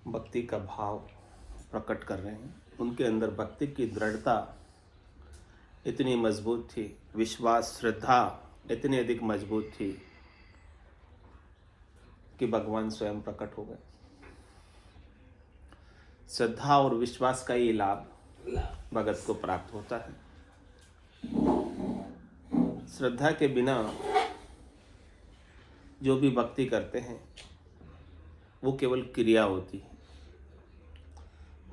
भक्ति का भाव प्रकट कर रहे हैं। उनके अंदर भक्ति की दृढ़ता इतनी मजबूत थी, विश्वास श्रद्धा इतनी अधिक मजबूत थी कि भगवान स्वयं प्रकट हो गए। श्रद्धा और विश्वास का ये लाभ भगत को प्राप्त होता है। श्रद्धा के बिना जो भी भक्ति करते हैं वो केवल क्रिया होती है,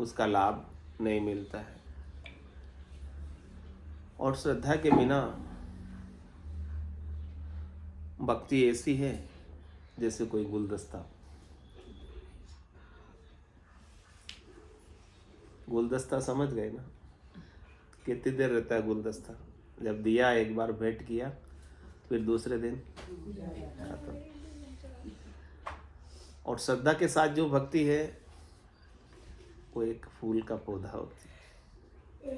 उसका लाभ नहीं मिलता है। और श्रद्धा के बिना भक्ति ऐसी है जैसे कोई गुलदस्ता। गुलदस्ता समझ गए ना? कितनी देर रहता है गुलदस्ता? जब दिया एक बार भेंट किया फिर दूसरे दिन खत्म। और श्रद्धा के साथ जो भक्ति है वो एक फूल का पौधा होती है,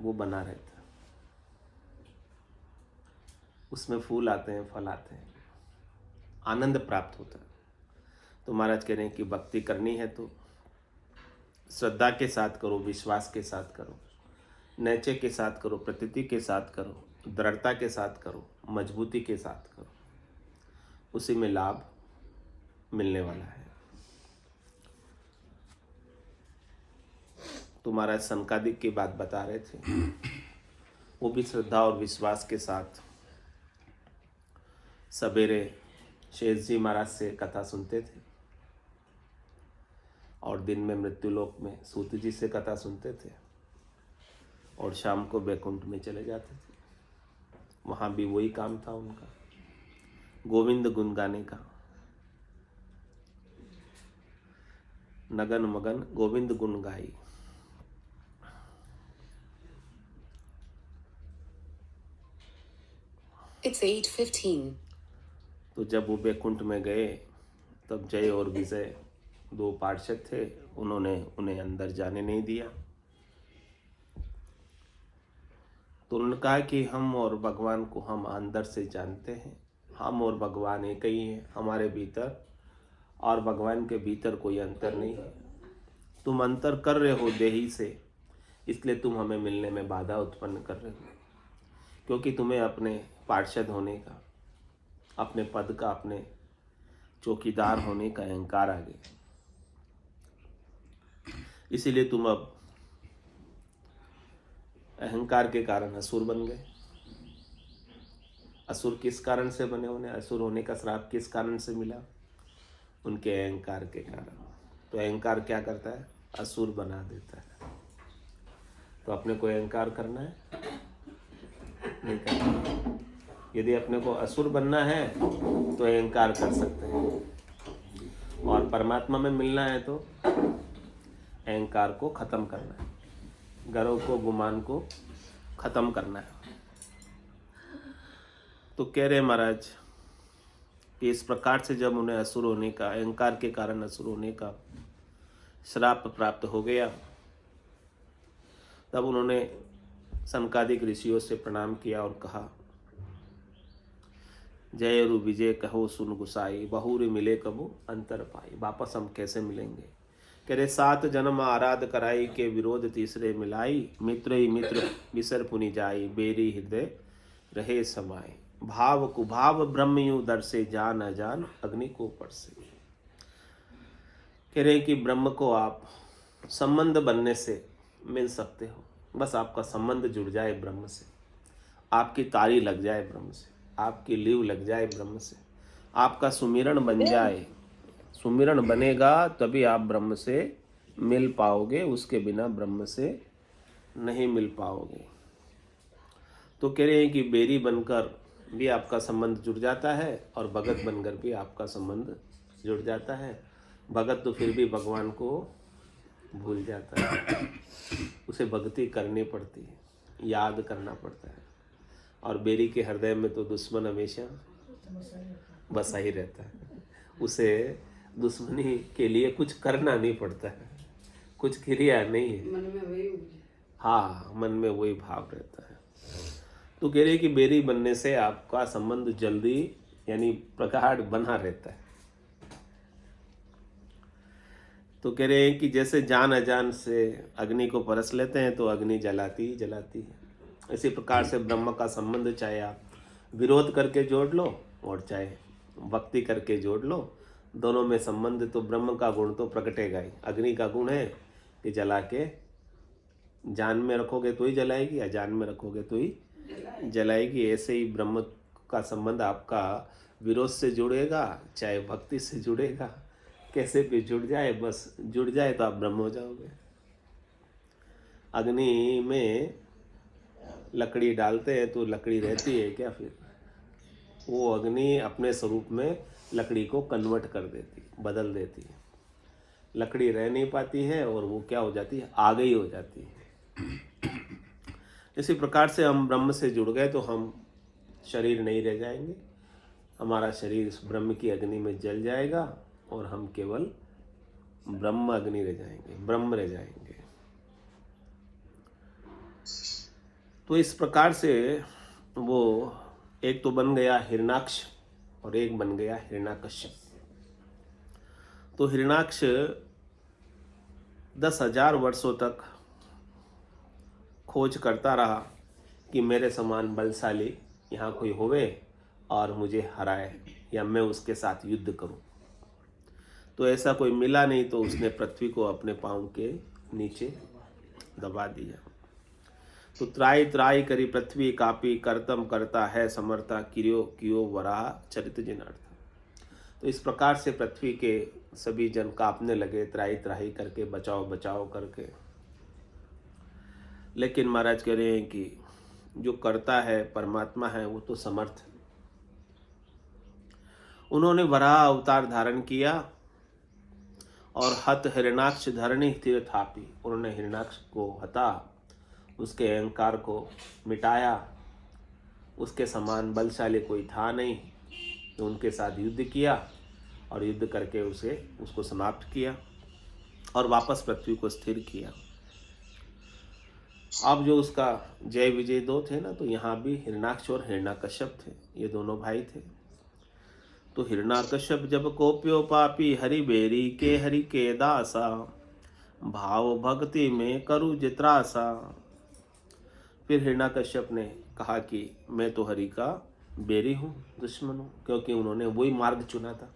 वो बना रहता है, उसमें फूल आते हैं, फल आते हैं, आनंद प्राप्त होता है। तो महाराज कह रहे हैं कि भक्ति करनी है तो श्रद्धा के साथ करो, विश्वास के साथ करो, नैचे के साथ करो, प्रतीति के साथ करो, दृढ़ता के साथ करो, मजबूती के साथ करो, उसी में लाभ मिलने वाला है। तो महाराज सनकादिक की बात बता रहे थे, वो भी श्रद्धा और विश्वास के साथ सवेरे शेष जी महाराज से कथा सुनते थे और दिन में मृत्युलोक में सूत जी से कथा सुनते थे और शाम को बैकुंठ में चले जाते थे। वहाँ भी वही काम था उनका, गोविंद गुण गाने का। नगन मगन गोविंद गुण गाई। It's 8:15. तो जब वो बैकुंठ में गए तब जय और विजय दो पार्षद थे, उन्होंने उन्हें अंदर जाने नहीं दिया। तो उन्होंने कहा कि हम और भगवान को हम अंदर से जानते हैं, हम और भगवान एक ही हैं, हमारे भीतर और भगवान के भीतर कोई अंतर नहीं है। तुम अंतर कर रहे हो देही से, इसलिए तुम हमें मिलने में बाधा उत्पन्न कर रहे हो, क्योंकि तुम्हें अपने पार्षद होने का, अपने पद का, अपने चौकीदार होने का अहंकार आ गया, इसीलिए तुम अब अहंकार के कारण असुर बन गए। असुर किस कारण से बने? उन्हें असुर होने का श्राप किस कारण से मिला? उनके अहंकार के कारण। तो अहंकार क्या करता है? असुर बना देता है। तो अपने को अहंकार करना है? नहीं करना। यदि अपने को असुर बनना है तो अहंकार कर सकते हैं, और परमात्मा में मिलना है तो अहंकार को खत्म करना है, गर्व को, गुमान को खत्म करना है। तो कह रहे महाराज कि इस प्रकार से जब उन्हें असुर होने का, अहंकार के कारण असुर होने का श्राप प्राप्त हो गया, तब उन्होंने सनकादिक ऋषियों से प्रणाम किया और कहा, जय रु विजय कहो सुन गुसाई, बहुरी मिले कबू अंतर पाई। वापस हम कैसे मिलेंगे? कह रहे 7 जन्म आराध कराई, के विरोध तीसरे मिलाई, मित्र ही मित्र विसर पुनि जाई, बेरी हृदय रहे समाये, भाव कुभाव ब्रह्म यू दर से, जान अजान अग्नि को परसे। कह रहे कि ब्रह्म को आप संबंध बनने से मिल सकते हो, बस आपका संबंध जुड़ जाए ब्रह्म से, आपकी तारी लग जाए ब्रह्म से, आपकी लीव लग जाए ब्रह्म से, आपका सुमिरन बन जाए। सुमिरन बनेगा तभी आप ब्रह्म से मिल पाओगे, उसके बिना ब्रह्म से नहीं मिल पाओगे। तो कह रहे हैं कि बेरी बनकर भी आपका संबंध जुड़ जाता है और भगत बनकर भी आपका संबंध जुड़ जाता है। भगत तो फिर भी भगवान को भूल जाता है, उसे भक्ति करनी पड़ती है, याद करना पड़ता है। और बेरी के हृदय में तो दुश्मन हमेशा बसा ही रहता है, उसे दुश्मनी के लिए कुछ करना नहीं पड़ता है, कुछ क्रिया नहीं है, मन में वही, हाँ, मन में वही भाव रहता है। तो कह रहे कि बेरी बनने से आपका संबंध जल्दी यानी प्रगाढ़ बना रहता है। तो कह रहे हैं कि जैसे जान अजान से अग्नि को परस लेते हैं तो अग्नि जलाती ही जलाती है। इसी प्रकार से ब्रह्म का संबंध चाहे आप विरोध करके जोड़ लो और चाहे भक्ति करके जोड़ लो, दोनों में संबंध तो ब्रह्म का गुण तो प्रकटेगा ही। अग्नि का गुण है कि जला के जान में रखोगे तो ही जलाएगी, अजान में रखोगे तो ही जलाएगी। ऐसे ही ब्रह्म का संबंध आपका विरोध से जुड़ेगा चाहे भक्ति से जुड़ेगा, कैसे भी जुड़ जाए, बस जुड़ जाए तो आप ब्रह्म हो जाओगे। अग्नि में लकड़ी डालते हैं तो लकड़ी रहती है क्या? फिर वो अग्नि अपने स्वरूप में लकड़ी को कन्वर्ट कर देती, बदल देती है। लकड़ी रह नहीं पाती है और वो क्या हो जाती है? आग ही हो जाती है। इसी प्रकार से हम ब्रह्म से जुड़ गए तो हम शरीर नहीं रह जाएंगे, हमारा शरीर इस ब्रह्म की अग्नि में जल जाएगा और हम केवल ब्रह्म अग्नि रह जाएंगे, ब्रह्म रह जाएंगे। तो इस प्रकार से वो एक तो बन गया हिरणाक्ष और एक बन गया हिरण्यकश्यप। तो हिरणाक्ष 10,000 वर्षों तक खोज करता रहा कि मेरे समान बलशाली यहाँ कोई होवे और मुझे हराए या मैं उसके साथ युद्ध करूं। तो ऐसा कोई मिला नहीं, तो उसने पृथ्वी को अपने पांव के नीचे दबा दिया। तो त्राई त्राई करी पृथ्वी कापी, करतम करता है समर्था, कियो कियो वराह चरित जिनार्थ। तो इस प्रकार से पृथ्वी के सभी जन कांपने लगे, त्राई त्राही करके, बचाओ बचाओ करके। लेकिन महाराज कह रहे हैं कि जो करता है परमात्मा है वो तो समर्थ है। उन्होंने वराह अवतार धारण किया और हत हिरणाक्ष धरणी स्थिर थापी। उन्होंने हिरणाक्ष को हता, उसके अहंकार को मिटाया। उसके समान बलशाली कोई था नहीं, तो उनके साथ युद्ध किया और युद्ध करके उसको समाप्त किया और वापस पृथ्वी को स्थिर किया। अब जो उसका जय विजय दो थे ना, तो यहाँ भी हिरणाक्ष और हिरण्यकश्यप थे, ये दोनों भाई थे। तो हिरण्यकश्यप जब कोप्यो पापी, हरि बेरी के दासा, भाव भक्ति में करु जित्रासा। फिर हिरण्यकश्यप ने कहा कि मैं तो हरि का बेरी हूँ, दुश्मन हूँ, क्योंकि उन्होंने वही मार्ग चुना था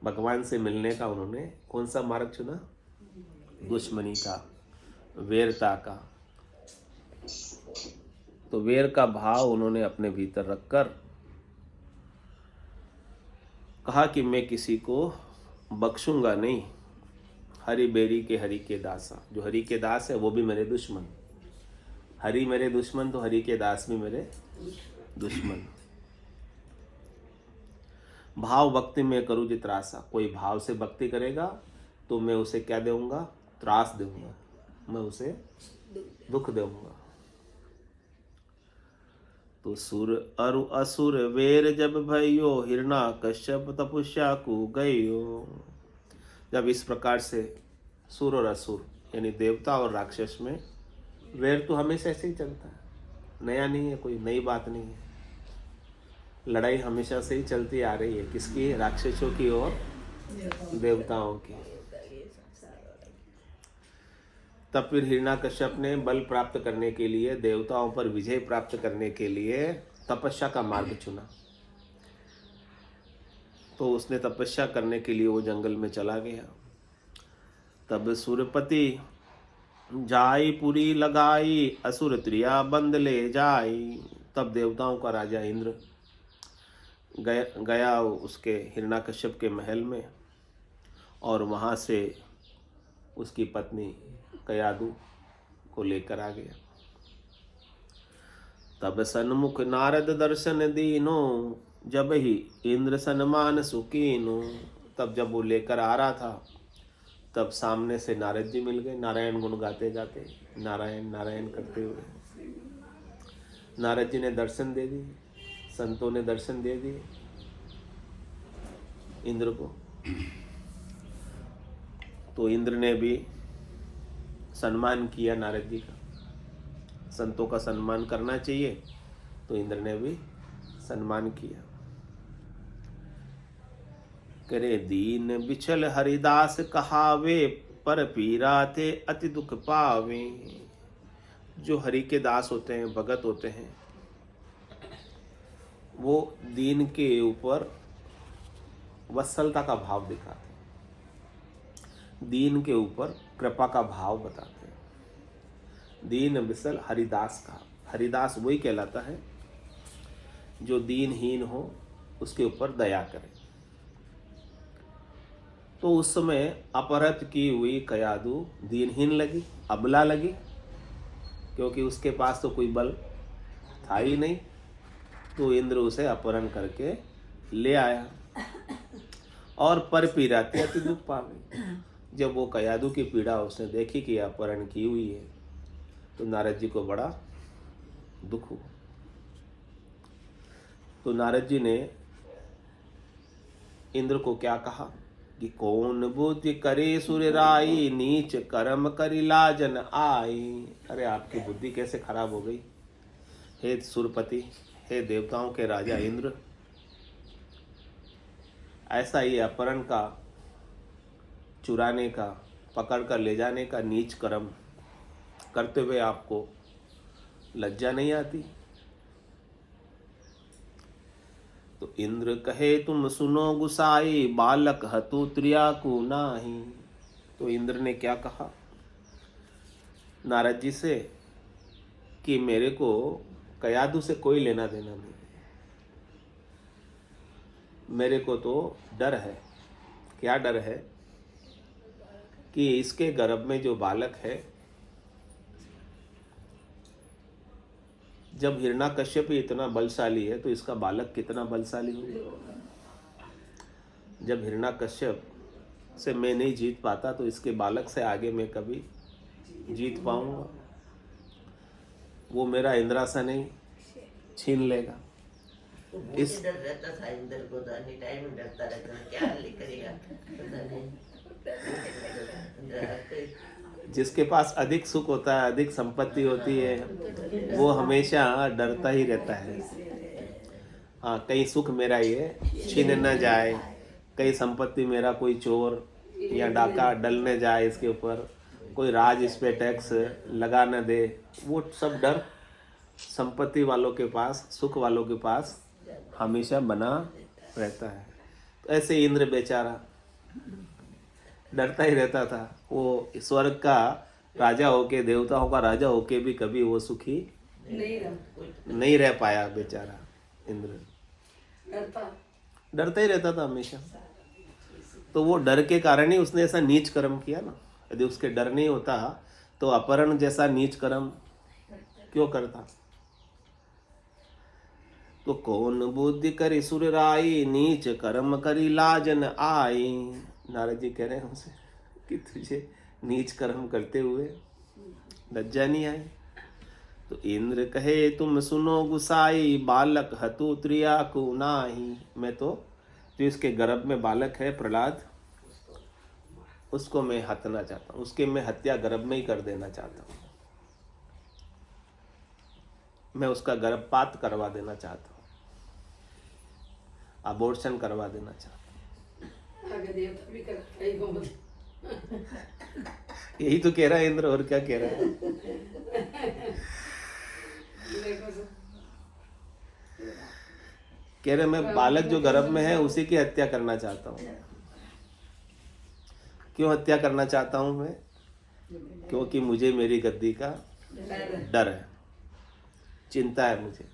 भगवान से मिलने का। उन्होंने कौन सा मार्ग चुना? दुश्मनी का, वेरता का। तो वेर का भाव उन्होंने अपने भीतर रखकर कहा कि मैं किसी को बख्शूंगा नहीं। हरि बेरी के दासा, जो हरि के दास है वो भी मेरे दुश्मन। हरि मेरे दुश्मन तो हरि के दास भी मेरे दुश्मन। भाव भक्ति में करूँ जित्रासा, कोई भाव से भक्ति करेगा तो मैं उसे क्या दूंगा? त्रास दूंगा, मैं उसे दुख दूंगा। तो सुर अरु असुर वेर जब भयो, हिरण्यकश्यप तपस्या को गयो। जब इस प्रकार से सुर और असुर यानी देवता और राक्षस में वेर तो हमेशा ऐसे ही चलता है, नया नहीं है, कोई नई बात नहीं है। लड़ाई हमेशा से ही चलती आ रही है, किसकी? राक्षसों की और देवताओं की। तब फिर हिरण्यकश्यप ने बल प्राप्त करने के लिए, देवताओं पर विजय प्राप्त करने के लिए तपस्या का मार्ग चुना। तो उसने तपस्या करने के लिए वो जंगल में चला गया। तब सुरपति जाई पुरी लगाई, असुर त्रिया बंद ले जाई। तब देवताओं का राजा इंद्र गया उसके हिरण्यकश्यप के महल में और वहाँ से उसकी पत्नी कयादु को लेकर आ गया। तब सन्मुख नारद दर्शन दीनो, जब ही इंद्र सन्मान सुकीनो। तब जब वो लेकर आ रहा था तब सामने से नारद जी मिल गए, नारायण गुण गाते गाते, नारायण नारायण करते हुए। नारद जी ने दर्शन दे दिए, संतों ने दर्शन दे दिए इंद्र को। तो इंद्र ने भी सम्मान किया नारद जी का। संतों का सम्मान करना चाहिए, तो इंद्र ने भी सम्मान किया। करे दीन बिछल हरिदास कहावे, पर पीरा थे अति दुख पावे। जो हरि के दास होते हैं, भगत होते हैं, वो दीन के ऊपर वत्सलता का भाव दिखाते हैं, दीन के ऊपर कृपा का भाव बताते हैं। दीन बिसल हरिदास का, हरिदास वही कहलाता है जो दीनहीन हो, उसके ऊपर दया करे। तो उस समय अपहृत की हुई कयादू दीनहीन लगी, अबला लगी, क्योंकि उसके पास तो कोई बल था ही नहीं। तो इंद्र उसे अपहरण करके ले आया और पर पीड़ाते अति दुख पावे। जब वो कयादू की पीड़ा उसने देखी कि अपहरण की हुई है, तो नारद जी को बड़ा दुख हुआ। तो नारद जी ने इंद्र को क्या कहा कि कौन बुद्धि करे सुर राई, नीच कर्म करी लाजन आई। अरे आपकी बुद्धि कैसे खराब हो गई हे सुरपति, हे देवताओं के राजा इंद्र। ऐसा ही अपहरण का, चुराने का, पकड़ कर ले जाने का नीच कर्म करते हुए आपको लज्जा नहीं आती। तो इंद्र कहे तुम सुनो गुसाई, बालक हतु त्रिया को नाही। तो इंद्र ने क्या कहा नारद जी से कि मेरे को कयादू से कोई लेना देना नहीं, मेरे को तो डर है। क्या डर है कि इसके गर्भ में जो बालक है, जब हिरण्याकश्यप इतना बलशाली है तो इसका बालक कितना बलशाली होगा। जब हिरण्याकश्यप से मैं नहीं जीत पाता तो इसके बालक से आगे मैं कभी जीत पाऊंगा। वो मेरा इंद्रासन नहीं छीन लेगा। इस डर रहता था इंद्र को, तो एनी टाइम डरता रहता था, क्या हाल करेगा पता नहीं। जिसके पास अधिक सुख होता है, अधिक संपत्ति होती है, वो हमेशा डरता ही रहता है। हाँ, कहीं सुख मेरा ये छीन न जाए, कहीं संपत्ति मेरा कोई चोर या डाका डल न जाए इसके ऊपर, कोई राज इस पे टैक्स लगा न दे। वो सब डर संपत्ति वालों के पास, सुख वालों के पास हमेशा बना रहता है। तो ऐसे इंद्र बेचारा डरता ही रहता था। वो स्वर्ग का राजा होके, देवताओं का राजा होके भी कभी वो सुखी नहीं रह पाया बेचारा इंद्र। डरता ही रहता था हमेशा। तो वो डर के कारण ही उसने ऐसा नीच कर्म किया ना। यदि उसके डर नहीं होता तो अपहरण जैसा नीच कर्म क्यों करता। तो कौन बुद्धि करी सुर राई, नीच कर्म करी लाजन आई। नारद जी कह रहे हैं उनसे कि तुझे नीच कर्म करते हुए लज्जा नहीं आई। तो इंद्र कहे तुम सुनो गुसाई, बालक हतु त्रिया को नाही। मैं तो जो इसके गर्भ में बालक है प्रहलाद, उसको मैं हतना चाहता हूँ, उसके मैं हत्या गर्भ में ही कर देना चाहता हूँ। मैं उसका गर्भपात करवा देना चाहता हूँ, अबॉर्शन करवा देना चाहता हूँ। यही तो कह रहा है इंद्र, और क्या कह रहा है। कह रहे मैं बालक जो गर्भ में है उसी की हत्या करना चाहता हूँ। क्यों हत्या करना चाहता हूँ मैं? क्योंकि मुझे मेरी गद्दी का डर है, चिंता है मुझे।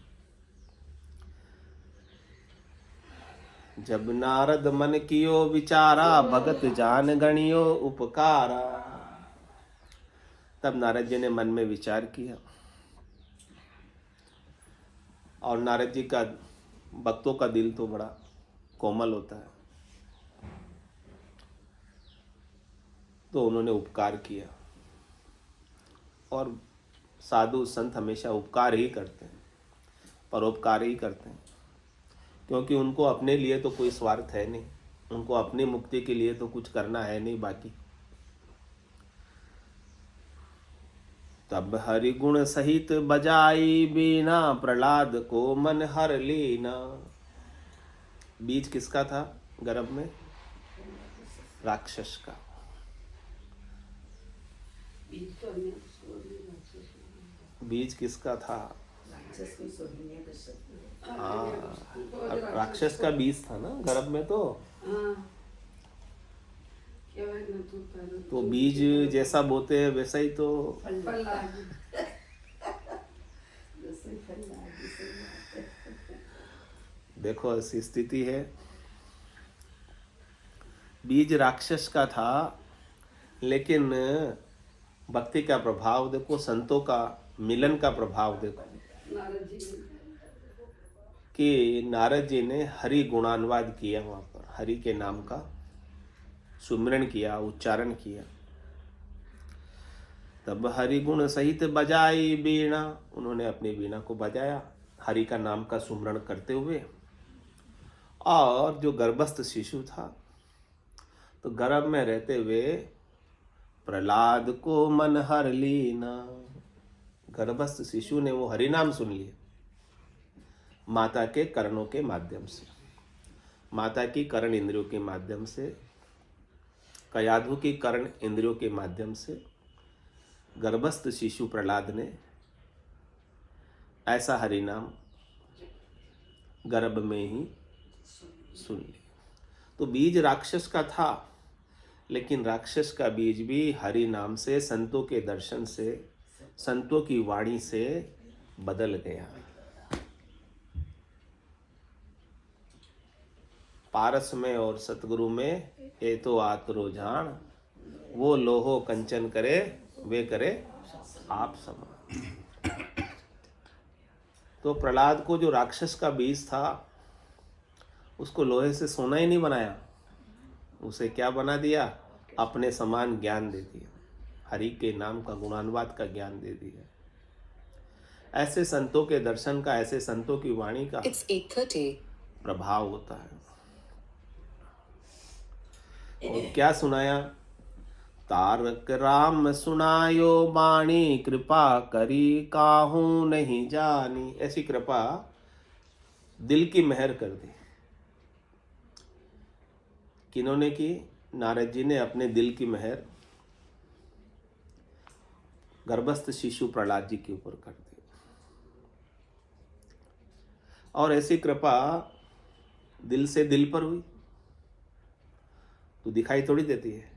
जब नारद मन कियो विचारा, भगत जान गणियो उपकारा। तब नारद जी ने मन में विचार किया, और नारद जी का, भक्तों का दिल तो बड़ा कोमल होता है, तो उन्होंने उपकार किया। और साधु संत हमेशा उपकार ही करते हैं, परोपकार ही करते हैं, क्योंकि उनको अपने लिए तो कोई स्वार्थ है नहीं, उनको अपनी मुक्ति के लिए तो कुछ करना है नहीं बाकी। तब हरि गुण सहित बजाई बीना, प्रहलाद को मन हर लीना। बीज किसका था गर्भ में? राक्षस का। बीज किसका था? राक्षस को सोचने का शक्ति है। हाँ, अब राक्षस का बीज था ना गर्भ में। तो बीज जैसा बोते हैं वैसा ही तो देखो ऐसी स्थिति है। बीज राक्षस का था, लेकिन भक्ति का प्रभाव देखो, संतों का मिलन का प्रभाव देखो कि नारद जी ने हरि गुणानुवाद किया, वहां पर हरि के नाम का सुमिरन किया, उच्चारण किया। तब हरि गुण सहित बजाई बीणा, उन्होंने अपनी बीणा को बजाया हरि का नाम का सुमिरन करते हुए। और जो गर्भस्थ शिशु था, तो गर्भ में रहते हुए प्रहलाद को मन हर लीना, गर्भस्थ शिशु ने वो हरि नाम सुन लिया माता के कर्णों के माध्यम से, माता की कर्ण इंद्रियों के माध्यम से, कयाधु की कर्ण इंद्रियों के माध्यम से गर्भस्थ शिशु प्रहलाद ने ऐसा हरि नाम गर्भ में ही सुन लिया। तो बीज राक्षस का था, लेकिन राक्षस का बीज भी हरि नाम से, संतों के दर्शन से, संतों की वाणी से बदल गया। पारस में और सतगुरु में ये तो आतरो जान, वो लोहो कंचन करे वे करे आप समान। तो प्रहलाद को जो राक्षस का बीज था, उसको लोहे से सोना ही नहीं बनाया, उसे क्या बना दिया? अपने समान ज्ञान दे दिया, हरि के नाम का गुणानुवाद का ज्ञान दे दिया। ऐसे संतों के दर्शन का, ऐसे संतों की वाणी का It's 8:30. प्रभाव होता है। और क्या सुनाया? तारक राम सुनायो बाणी, कृपा करी काहू नहीं जानी। ऐसी कृपा दिल की मेहर कर दी। किन्होंने की? नारद जी ने अपने दिल की मेहर गर्भस्थ शिशु प्रहलाद जी के ऊपर कर दी। और ऐसी कृपा दिल से दिल पर हुई तो दिखाई थोड़ी देती है।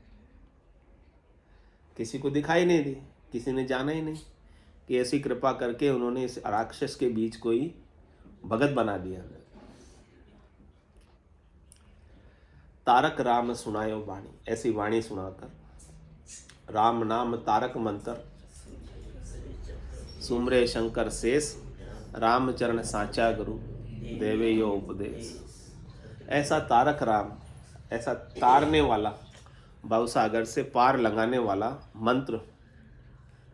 किसी को दिखाई नहीं दी, किसी ने जाना ही नहीं कि ऐसी कृपा करके उन्होंने इस राक्षस के बीज को ही भगत बना दिया। तारक राम सुनायो वाणी, ऐसी वाणी सुनाकर राम नाम तारक मंत्र सुमरे शंकर शेष, रामचरण साचा गुरु देवे यो उपदेश। ऐसा तारक राम, ऐसा तारने वाला, भवसागर से पार लगाने वाला मंत्र,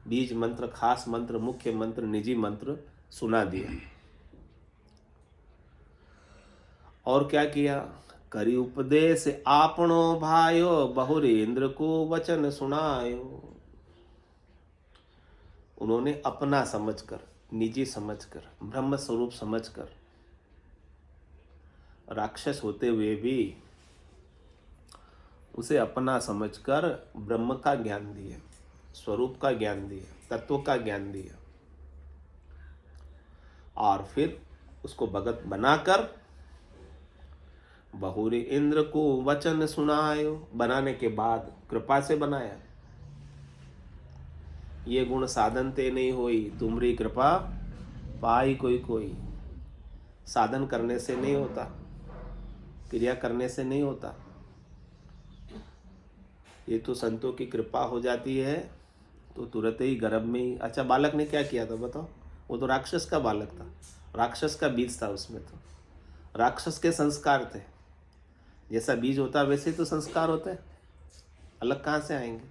बीज मंत्र, खास मंत्र, मुख्य मंत्र, निजी मंत्र सुना दिया। और क्या किया? करी उपदेश आपनो भायो, बहुरी इंद्र को वचन सुनायो। उन्होंने अपना समझकर, निजी समझकर, ब्रह्म स्वरूप समझकर, राक्षस होते हुए भी उसे अपना समझकर ब्रह्म का ज्ञान दिया, स्वरूप का ज्ञान दिया, तत्व का ज्ञान दिया। और फिर उसको भगत बनाकर बहुरी इंद्र को वचन सुनायो। बनाने के बाद कृपा से बनाया। ये गुण साधन ते नहीं होई, तुमरी कृपा पाई कोई कोई। साधन करने से नहीं होता, क्रिया करने से नहीं होता। ये तो संतों की कृपा हो जाती है तो तुरंत ही गर्भ में ही। अच्छा, बालक ने क्या किया था बताओ? वो तो राक्षस का बालक था, राक्षस का बीज था उसमें। तो राक्षस के संस्कार थे। जैसा बीज होता वैसे तो संस्कार होते हैं, अलग कहाँ से आएंगे?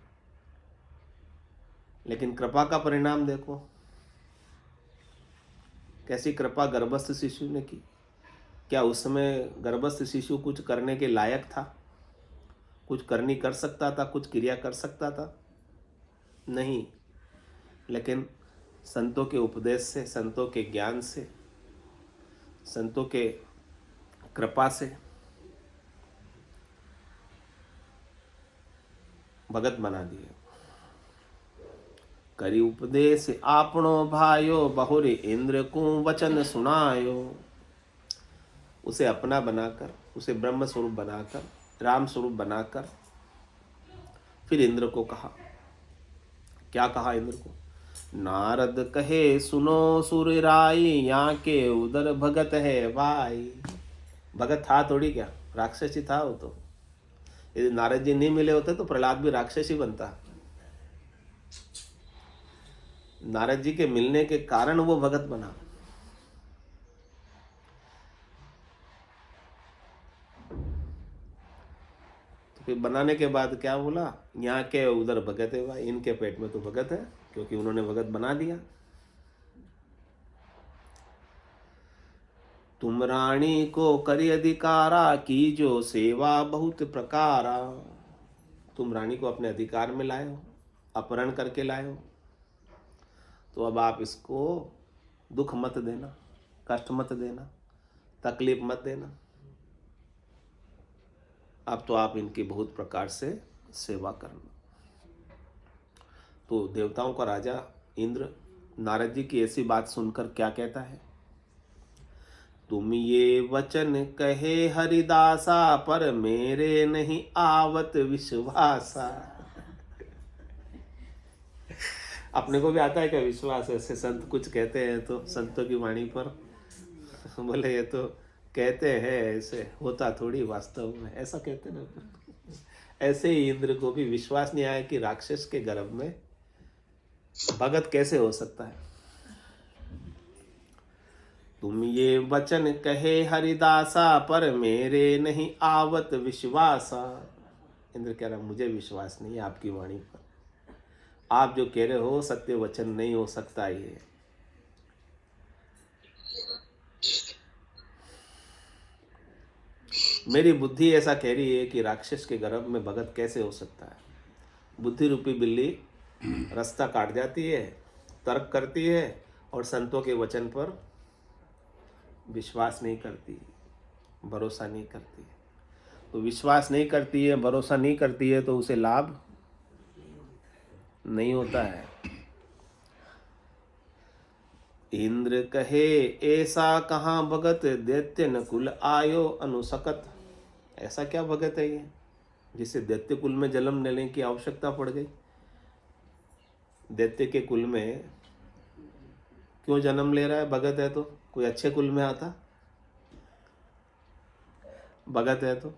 लेकिन कृपा का परिणाम देखो, कैसी कृपा गर्भस्थ शिशु ने की। क्या उस समय गर्भस्थ शिशु कुछ करने के लायक था? कुछ करनी कर सकता था? कुछ क्रिया कर सकता था? नहीं। लेकिन संतों के उपदेश से, संतों के ज्ञान से, संतों के कृपा से भगत बना दिए। करी उपदेश आपनो भायो, बहुरे इंद्र को वचन सुनायो। उसे अपना बनाकर, उसे ब्रह्म स्वरूप बनाकर, राम स्वरूप बनाकर फिर इंद्र को कहा। क्या कहा इंद्र को? नारद कहे सुनो सुर राई, यहाँ के उधर भगत है भाई। भगत था थोड़ी क्या, राक्षस ही था वो तो। यदि नारद जी नहीं मिले होते तो प्रहलाद भी राक्षस ही बनता। नारद जी के मिलने के कारण वो भगत बना। तो फिर बनाने के बाद क्या बोला? यहाँ के उधर भगत है भाई, इनके पेट में तो भगत है, क्योंकि उन्होंने भगत बना दिया। तुम रानी को करी अधिकारा, की जो सेवा बहुत प्रकारा। तुम रानी को अपने अधिकार में लाए हो, अपहरण करके लाए हो, तो अब आप इसको दुख मत देना, कष्ट मत देना, तकलीफ मत देना। अब तो आप इनकी बहुत प्रकार से सेवा करना। तो देवताओं का राजा इंद्र नारद जी की ऐसी बात सुनकर क्या कहता है? तुम ये वचन कहे हरिदासा, पर मेरे नहीं आवत विश्वासा। अपने को भी आता है क्या विश्वास? ऐसे संत कुछ कहते हैं तो संतों की वाणी पर बोले ये तो कहते हैं, ऐसे होता थोड़ी वास्तव में, ऐसा कहते ना। ऐसे ही इंद्र को भी विश्वास नहीं आया कि राक्षस के गर्भ में भगत कैसे हो सकता है। तुम ये वचन कहे हरिदासा, पर मेरे नहीं आवत विश्वासा। इंद्र कह रहा मुझे विश्वास नहीं है आपकी वाणी पर, आप जो कह रहे हो सत्य वचन नहीं हो सकता ये। मेरी बुद्धि ऐसा कह रही है कि राक्षस के गर्भ में भगत कैसे हो सकता है। बुद्धि रूपी बिल्ली रास्ता काट जाती है, तर्क करती है और संतों के वचन पर विश्वास नहीं करती, भरोसा नहीं करती। तो विश्वास नहीं करती है, भरोसा नहीं करती है, तो उसे लाभ नहीं होता है। इंद्र कहे ऐसा कहाँ भगत, दैत्य नकुल आयो अनुसकत। ऐसा क्या भगत है ये जिसे दैत्य कुल में जन्म लेने की आवश्यकता पड़ गई? दैत्य के कुल में क्यों जन्म ले रहा है? भगत है तो कोई अच्छे कुल में आता? भगत है तो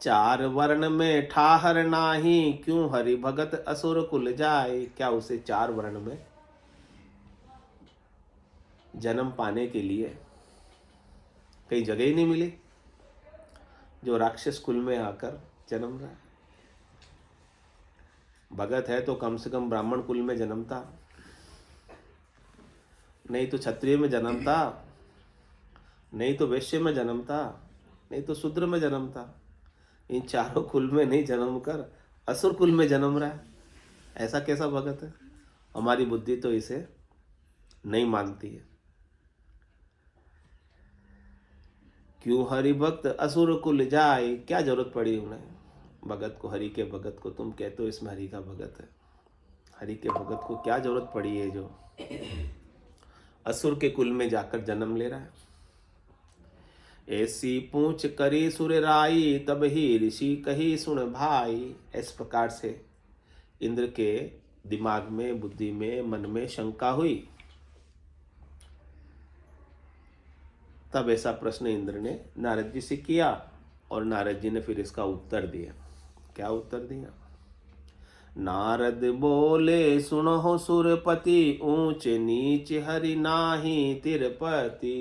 चार वर्ण में ठाहर नाही, क्यों हरि भगत असुर कुल जाए। क्या उसे चार वर्ण में जन्म पाने के लिए कई जगह ही नहीं मिली जो राक्षस कुल में आकर जन्म रहा है? भगत है तो कम से कम ब्राह्मण कुल में जन्मता, नहीं तो क्षत्रिय में जन्मता, नहीं तो वैश्य में जन्मता, नहीं तो शूद्र में जन्मता। इन चारों कुल में नहीं जन्म कर असुर कुल में जन्म रहा है। ऐसा कैसा भगत है? हमारी बुद्धि तो इसे नहीं मानती है। क्यों हरि भक्त असुर कुल जाए। क्या जरूरत पड़ी उन्हें भगत को? हरि के भगत को तुम कहते हो इसमें हरि का भगत है। हरि के भगत को क्या जरूरत पड़ी है जो असुर के कुल में जाकर जन्म ले रहा है? ऐसी पूछ करी सुर राई, तब ही ऋषि कही सुन भाई। इस प्रकार से इंद्र के दिमाग में, बुद्धि में, मन में शंका हुई। तब ऐसा प्रश्न इंद्र ने नारद जी से किया और नारद जी ने फिर इसका उत्तर दिया। क्या उत्तर दिया? नारद बोले सुनो सुरपति, ऊंच नीच हरि नाही तिरपति।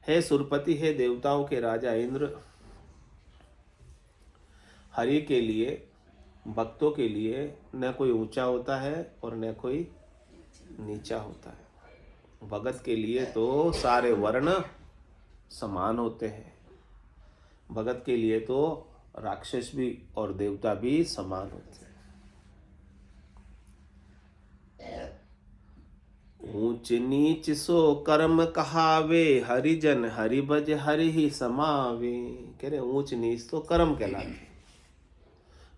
हे सुरपति, हे देवताओं के राजा इंद्र, हरि के लिए, भक्तों के लिए न कोई ऊंचा होता है और न कोई नीचा होता है। भगत के लिए तो सारे वर्ण समान होते हैं। भगत के लिए तो राक्षस भी और देवता भी समान होते हैं। ऊंच नीच सो कर्म कहावे, हरिजन हरि भज हरि ही समावे। कह रहे ऊंच नीच तो कर्म कहलाते,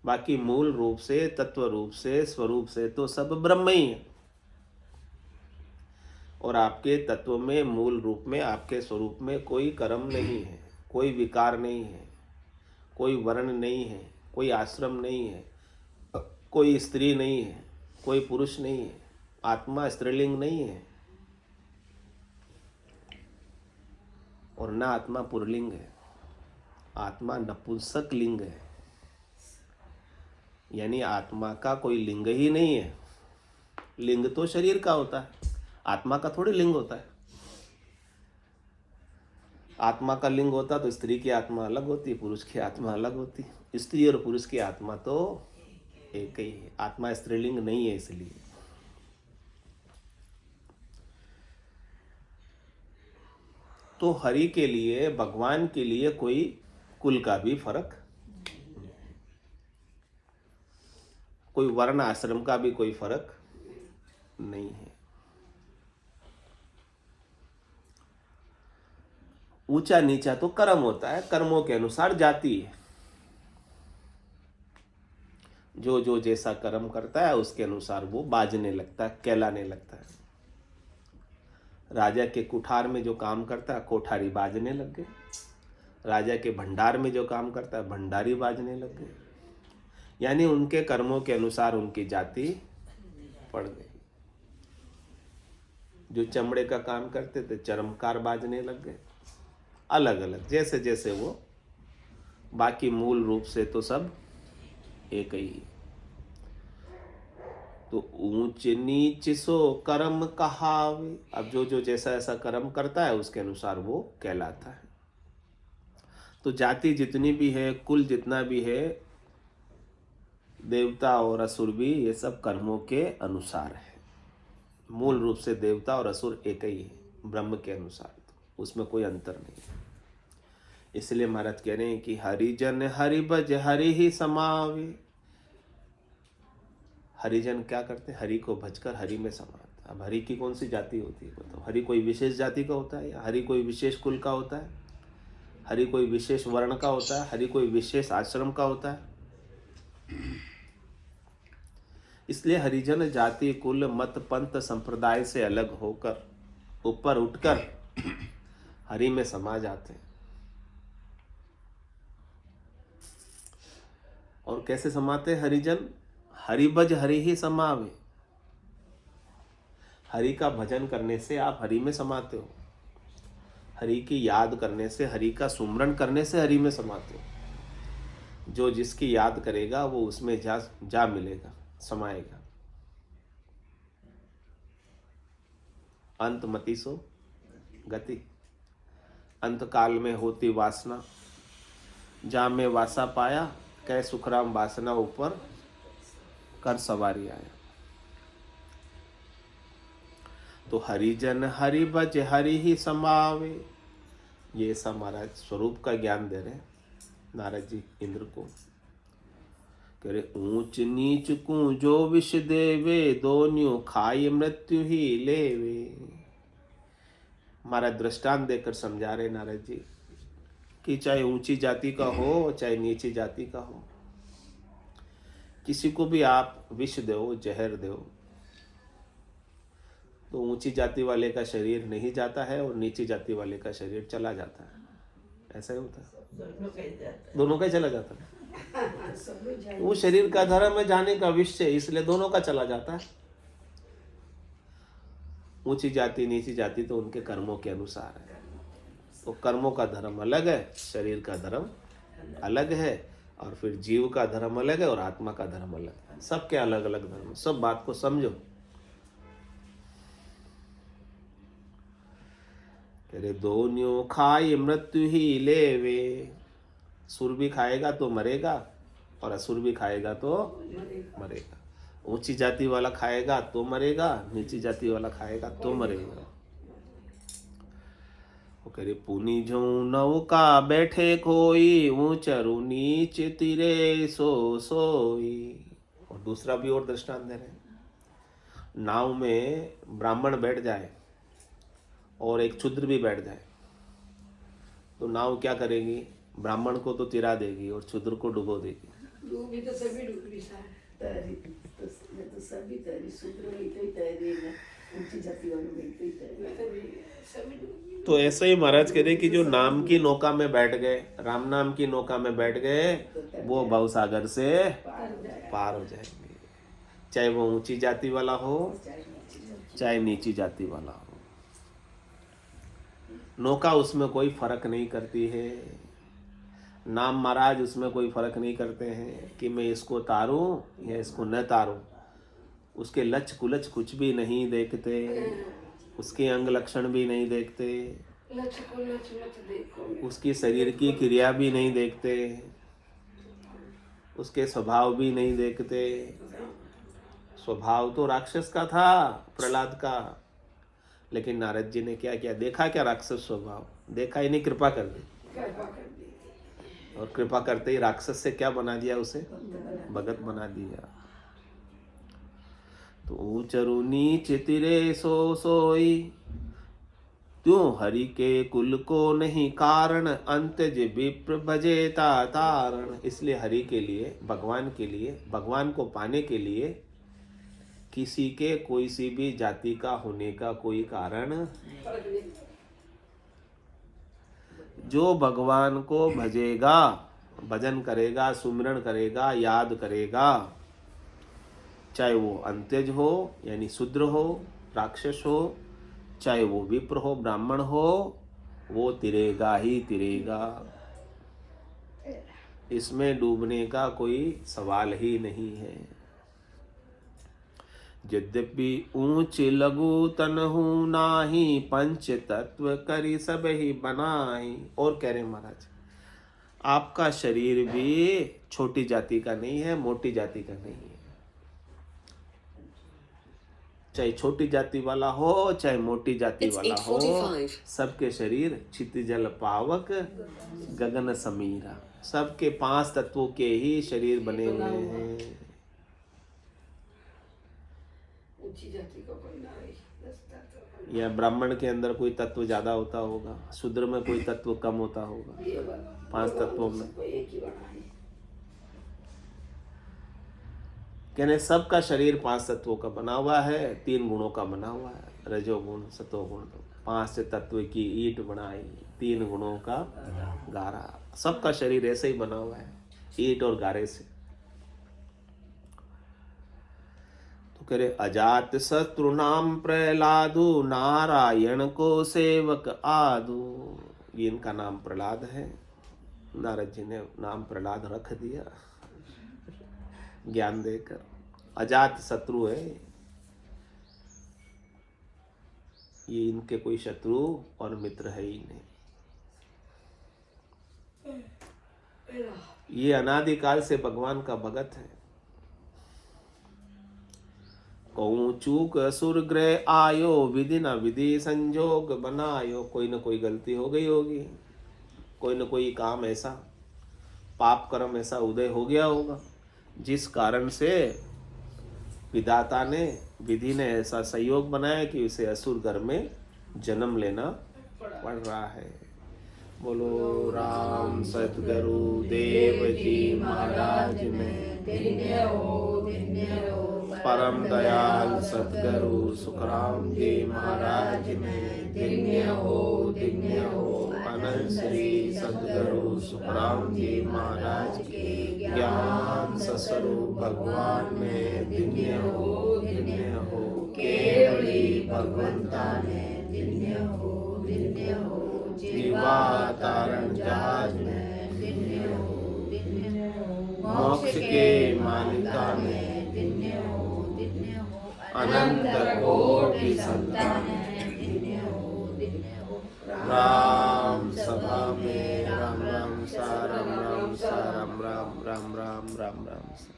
बाकी मूल रूप से, तत्व रूप से, स्वरूप से तो सब ब्रह्म ही है। और आपके तत्व में, मूल रूप में, आपके स्वरूप में कोई कर्म नहीं है, कोई विकार नहीं है, कोई वर्ण नहीं है, कोई आश्रम नहीं है, कोई स्त्री नहीं है, कोई पुरुष नहीं है, आत्मा स्त्रीलिंग नहीं है और ना आत्मा पुरलिंग है, आत्मा नपुंसक लिंग है। यानी आत्मा का कोई लिंग ही नहीं है। लिंग तो शरीर का होता है, आत्मा का थोड़ी लिंग होता है। आत्मा का लिंग होता तो स्त्री की आत्मा अलग होती, पुरुष की आत्मा अलग होती। स्त्री और पुरुष की आत्मा तो एक ही है, आत्मा स्त्रीलिंग नहीं है। इसलिए तो हरि के लिए, भगवान के लिए कोई कुल का भी फर्क, कोई वर्ण आश्रम का भी कोई फर्क नहीं है। ऊंचा नीचा तो कर्म होता है, कर्मों के अनुसार जाति है। जो जो जैसा कर्म करता है उसके अनुसार वो बाजने लगता है, कहलाने लगता है। राजा के कुठार में जो काम करता है कोठारी बाजने लग गए, राजा के भंडार में जो काम करता है भंडारी बाजने लग गए। यानी उनके कर्मों के अनुसार उनकी जाति पड़ गई। जो चमड़े का काम करते थे चर्मकार बाजने लग गए। अलग अलग जैसे जैसे वो, बाकी मूल रूप से तो सब एक ही है। तो ऊंच नीच सो कर्म कहावे। अब जो जो जैसा ऐसा कर्म करता है उसके अनुसार वो कहलाता है। तो जाति जितनी भी है, कुल जितना भी है, देवता और असुर भी, ये सब कर्मों के अनुसार है। मूल रूप से देवता और असुर एक ही है, ब्रह्म के अनुसार, तो उसमें कोई अंतर नहीं। इसलिए महाराज कह रहे हैं कि हरिजन हरि भज हरि ही समावे। हरिजन क्या करते हैं? हरि को भजकर हरि में समाते। अब हरि की कौन सी जाति होती है बताओ? हरि कोई विशेष जाति का होता है या हरि कोई विशेष कुल का होता है? हरि कोई विशेष वर्ण का होता है? हरि कोई विशेष आश्रम का होता है? इसलिए हरिजन जाति, कुल, मत, पंथ, संप्रदाय से अलग होकर, ऊपर उठकर हरि में समा जाते हैं। और कैसे समाते हैं हरिजन? हरि भज हरि ही समावे। हरि का भजन करने से आप हरि में समाते हो। हरि की याद करने से, हरि का सुमरन करने से हरि में समाते हो। जो जिसकी याद करेगा वो उसमें जा मिलेगा, समाएगा। अंत मति सो गति। अंत काल में होती वासना, जा में वासा पाया, कह सुखराम वासना ऊपर कर सवारी आया। तो हरिजन हरि भज हरि ही समावे। ये सब महाराज स्वरूप का ज्ञान दे रहे नारद जी इंद्र को। कह रहे ऊंच नीच को जो विष देवे, दोन्यों खाई मृत्यु ही लेवे। महाराज दृष्टांत देकर समझा रहे नारद जी कि चाहे ऊंची जाति का हो चाहे नीची जाति का हो, किसी को भी आप विष दो, जहर दो, तो ऊंची जाति वाले का शरीर नहीं जाता है और नीची जाति वाले का शरीर चला जाता है। ऐसा ही होता है, दोनों का ही चला जाता है। वो शरीर का धर्म है जाने का, विष है, इसलिए दोनों का चला जाता है। ऊंची जाति नीची जाति तो उनके कर्मों के अनुसार है। तो कर्मों का धर्म अलग है, शरीर का धर्म अलग है, और फिर जीव का धर्म अलग है और आत्मा का धर्म अलग है। सबके अलग अलग धर्म। सब बात को समझो। तेरे दोनों खाई मृत्यु ही लेवे। सुर भी खाएगा तो मरेगा और असुर भी खाएगा तो मरेगा। ऊंची जाति वाला खाएगा तो मरेगा, नीची जाति वाला खाएगा तो मरेगा। वो कह रहे पुनि जो नौका बैठे कोई, ऊंचरु नीच तिरे सो सोई। और दूसरा भी और दृष्टांत दे रहे हैं। नाव में ब्राह्मण बैठ जाए और एक क्षुद्र भी बैठ जाए तो नाव क्या करेगी? ब्राह्मण को तो तिरा देगी और क्षुद्र को डुबो देगी। डूबी तो सभी डूबी सार तैरी तो मैं तो सभी तैरी शूद्र में तो ही तैरी है, ऊंची जाति वालों में तो ही तैरी। मैं तो भी सभी डूबी। तो ऐसे ही महाराज कह रहे कि जो नाम की नौका में बैठ गए, राम नाम की नौका में बैठ गए, वो भवसागर से पार हो जाएंगे, चाहे वो ऊंची जाति वाला हो चाहे नीची जाति वाला हो। नौका उसमें कोई फर्क नहीं करती है। नाम महाराज उसमें कोई फर्क नहीं करते हैं कि मैं इसको तारूं या इसको न तारूं। उसके लच कुलच कुछ भी नहीं देखते, उसके अंग लक्षण भी नहीं देखते, लच को लच मत देखो। उसकी शरीर की क्रिया भी नहीं देखते, उसके स्वभाव भी नहीं देखते। स्वभाव तो राक्षस का था, प्रहलाद का, लेकिन नारद जी ने क्या किया? देखा क्या राक्षस स्वभाव? देखा ही नहीं, कृपा कर दी। कृपा कर दी। और कृपा करते ही राक्षस से क्या बना दिया? उसे भगत बना दिया। तो ऊंचरु नीच तिरे सो सोई, त्यों हरि के कुल को नहीं कारण, अंत्यज विप्र भजेता तारण। इसलिए हरि के लिए, भगवान के लिए, भगवान को पाने के लिए किसी के कोई सी भी जाति का होने का कोई कारण। फर्क नहीं। जो भगवान को भजेगा, भजन करेगा, सुमिरन करेगा, याद करेगा, चाहे वो अंत्यज हो यानी शूद्र हो, राक्षस हो, चाहे वो विप्र हो, ब्राह्मण हो, वो तिरेगा ही तिरेगा। इसमें डूबने का कोई सवाल ही नहीं है। यद्यपि ऊंच लघु तनहु नाही, पंच तत्व करी सब ही बनाई। और कह रहे महाराज, आपका शरीर भी छोटी जाति का नहीं है, मोटी जाति का नहीं है। चाहे छोटी जाति वाला हो चाहे मोटी जाति It's वाला हो, 8:45. सबके शरीर क्षितिजल पावक गगन समीरा। सबके 5 तत्वों के ही शरीर बने हुए हैं। ऊंची जाति को कोई ना रही। तो या ब्राह्मण के अंदर कोई तत्व ज्यादा होता होगा, शूद्र में कोई तत्व कम होता होगा। ये बात 5 तत्वों में सबको एक ही बना है। कहने सबका शरीर 5 तत्वों का बना हुआ है, 3 गुणों का बना हुआ है, रजोगुण सतोगुण। 5 तत्व की ईंट बनाई, 3 गुणों का गारा। सबका शरीर ऐसे ही बना हुआ है, ईंट और गारे से। तो कह रहे अजात शत्रु नाम प्रहलादु, नारायण को सेवक आदु। ये इनका नाम प्रहलाद है। नारद जी ने नाम प्रहलाद रख दिया ज्ञान देकर। अजात शत्रु है ये, इनके कोई शत्रु और मित्र है ही नहीं। ये अनादिकाल से भगवान का भगत है। कहूँ चूक असुर ग्रह आयो, विधि न विधि संजोग बनायो। कोई न कोई गलती हो गई होगी, कोई न कोई काम ऐसा, पाप कर्म ऐसा उदय हो गया होगा, जिस कारण से विधाता ने, विधि ने ऐसा संयोग बनाया कि उसे असुर घर में जन्म लेना पड़ रहा है। बोलो राम सतगुरु देव जी महाराज में, धन्य हो, धन्य हो। परम दयाल सतगुरु सुखराम जी महाराज में, धन्य हो, धन्य हो। अनंत श्री सतगुरु सुखराम जी महाराज के ज्ञान स्वरूप भगवान में धन्य हो, धन्य हो। केवली भगवंता ने धन्य हो, धन्य हो। जीवा तारण जहाज में, धन्य हो, धन्य हो। मोक्ष के मालिका में, धन्य हो, धन्य हो। अनंत कोटि संतान धन्य हो, धन्य हो। राम सभा में राम राम सा राम राम सा राम राम राम राम राम राम सा।